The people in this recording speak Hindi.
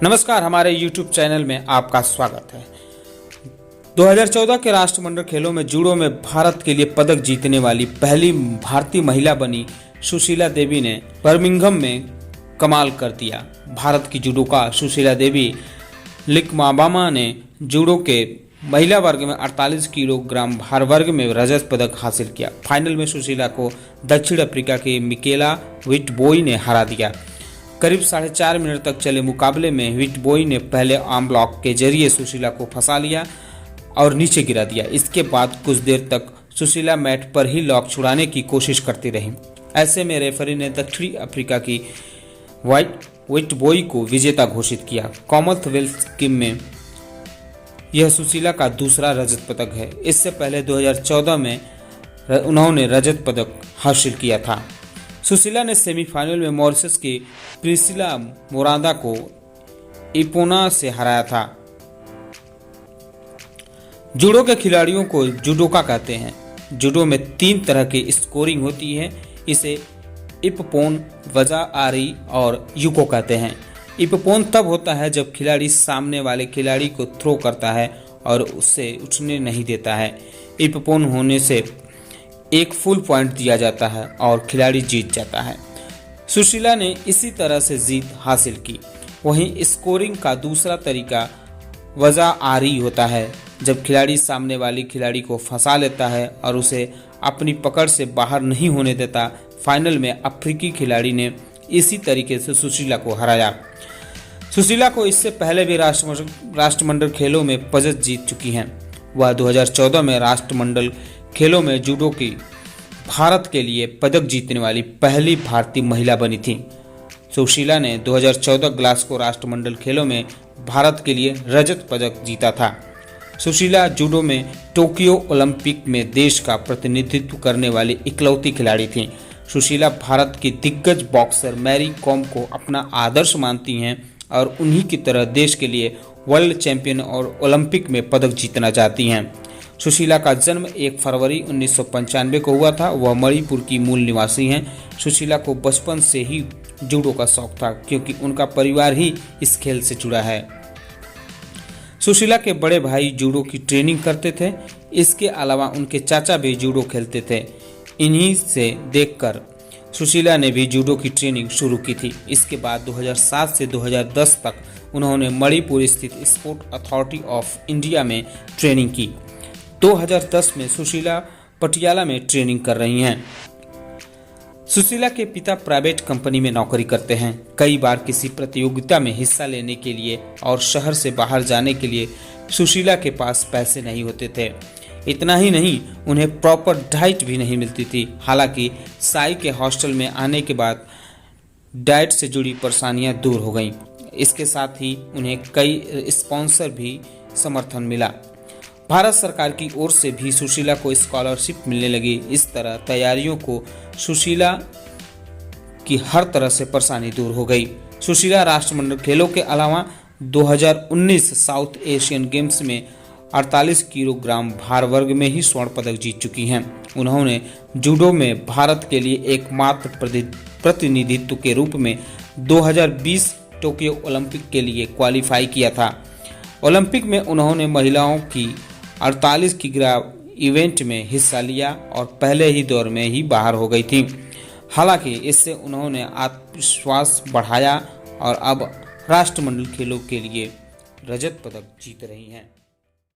नमस्कार, हमारे YouTube चैनल में आपका स्वागत है। 2014 के राष्ट्रमंडल खेलों में जूडो में भारत के लिए पदक जीतने वाली पहली भारतीय महिला बनी सुशीला देवी ने बर्मिंघम में कमाल कर दिया। भारत की जूडोका सुशीला देवी लिकमाबामा ने जूडो के महिला वर्ग में 48 किलोग्राम भार वर्ग में रजत पदक हासिल किया। फाइनल में सुशीला को दक्षिण अफ्रीका के मिकेला विटबोई ने हरा दिया। करीब 4.5 मिनट तक चले मुकाबले में विटबोई ने पहले आर्म ब्लॉक के जरिए सुशीला को फंसा लिया और नीचे गिरा दिया। इसके बाद कुछ देर तक सुशीला मैट पर ही लॉक छुड़ाने की कोशिश करती रही। ऐसे में रेफरी ने दक्षिण अफ्रीका की विटबोई को विजेता घोषित किया। कॉमनवेल्थ गेम में यह सुशीला का दूसरा रजत पदक है। इससे पहले 2014 में उन्होंने रजत पदक हासिल किया था। सुशीला ने सेमीफाइनल में मॉरिशस की प्रिसिला मोरादा को इपोना से हराया था। जूडो के खिलाड़ियों को जूडोका कहते हैं। जूडो में 3 तरह की स्कोरिंग होती है। इसे इप्पोन, वजा आरी और युको कहते हैं। इप्पोन तब होता है जब खिलाड़ी सामने वाले खिलाड़ी को थ्रो करता है और उससे उछलने नहीं देता है। इप्पोन होने से एक फुल पॉइंट दिया जाता है और खिलाड़ी जीत जाता है। सुशीला ने इसी तरह से जीत हासिल की। वहीं स्कोरिंग का दूसरा तरीका वजा आरी होता है, जब खिलाड़ी सामने वाली खिलाड़ी को फंसा लेता है और उसे अपनी पकड़ से बाहर नहीं होने देता। फाइनल में अफ्रीकी खिलाड़ी ने इसी तरीके से सुशीला को हराया। सुशीला को इससे पहले भी राष्ट्रमंडल खेलों में पदक जीत चुकी हैं। वह 2014 में राष्ट्रमंडल खेलों में जूडो की भारत के लिए पदक जीतने वाली पहली भारतीय महिला बनी थी। सुशीला ने 2014 ग्लासगो राष्ट्रमंडल खेलों में भारत के लिए रजत पदक जीता था। सुशीला जूडो में टोक्यो ओलंपिक में देश का प्रतिनिधित्व करने वाली इकलौती खिलाड़ी थी। सुशीला भारत की दिग्गज बॉक्सर मैरी कॉम को अपना आदर्श मानती हैं और उन्हीं की तरह देश के लिए वर्ल्ड चैंपियन और ओलंपिक में पदक जीतना चाहती हैं। सुशीला का जन्म 1 फरवरी 1995 को हुआ था। वह मणिपुर की मूल निवासी हैं। सुशीला को बचपन से ही जूडो का शौक था, क्योंकि उनका परिवार ही इस खेल से जुड़ा है। सुशीला के बड़े भाई जूडो की ट्रेनिंग करते थे। इसके अलावा उनके चाचा भी जूडो खेलते थे। इन्हीं से देखकर सुशीला ने भी जूडो की ट्रेनिंग शुरू की थी। इसके बाद 2007 से 2010 तक उन्होंने मणिपुर स्थित स्पोर्ट अथॉरिटी ऑफ इंडिया में ट्रेनिंग की। 2010 में सुशीला पटियाला में ट्रेनिंग कर रही हैं। सुशीला के पिता प्राइवेट कंपनी में नौकरी करते हैं। कई बार किसी प्रतियोगिता में हिस्सा लेने के लिए और शहर से बाहर जाने के लिए सुशीला के पास पैसे नहीं होते थे। इतना ही नहीं, उन्हें प्रॉपर डाइट भी नहीं मिलती थी। हालांकि साई के हॉस्टल में आने के बाद डाइट से जुड़ी परेशानियां दूर हो गईं। इसके साथ ही उन्हें कई स्पॉन्सर भी समर्थन मिला। भारत सरकार की ओर से भी सुशीला को स्कॉलरशिप मिलने लगी। इस तरह तैयारियों को सुशीला की हर तरह से परेशानी दूर हो गई। सुशीला राष्ट्रमंडल खेलों के अलावा 2019 साउथ एशियन गेम्स में 48 किलोग्राम भार वर्ग में ही स्वर्ण पदक जीत चुकी हैं। उन्होंने जूडो में भारत के लिए एकमात्र प्रतिनिधित्व के रूप में 2020 टोक्यो ओलंपिक के लिए क्वालिफाई किया था। ओलंपिक में उन्होंने महिलाओं की 48 किलोग्राम इवेंट में हिस्सा लिया और पहले ही दौर में ही बाहर हो गई थी। हालांकि इससे उन्होंने आत्मविश्वास बढ़ाया और अब राष्ट्रमंडल खेलों के लिए रजत पदक जीत रही हैं।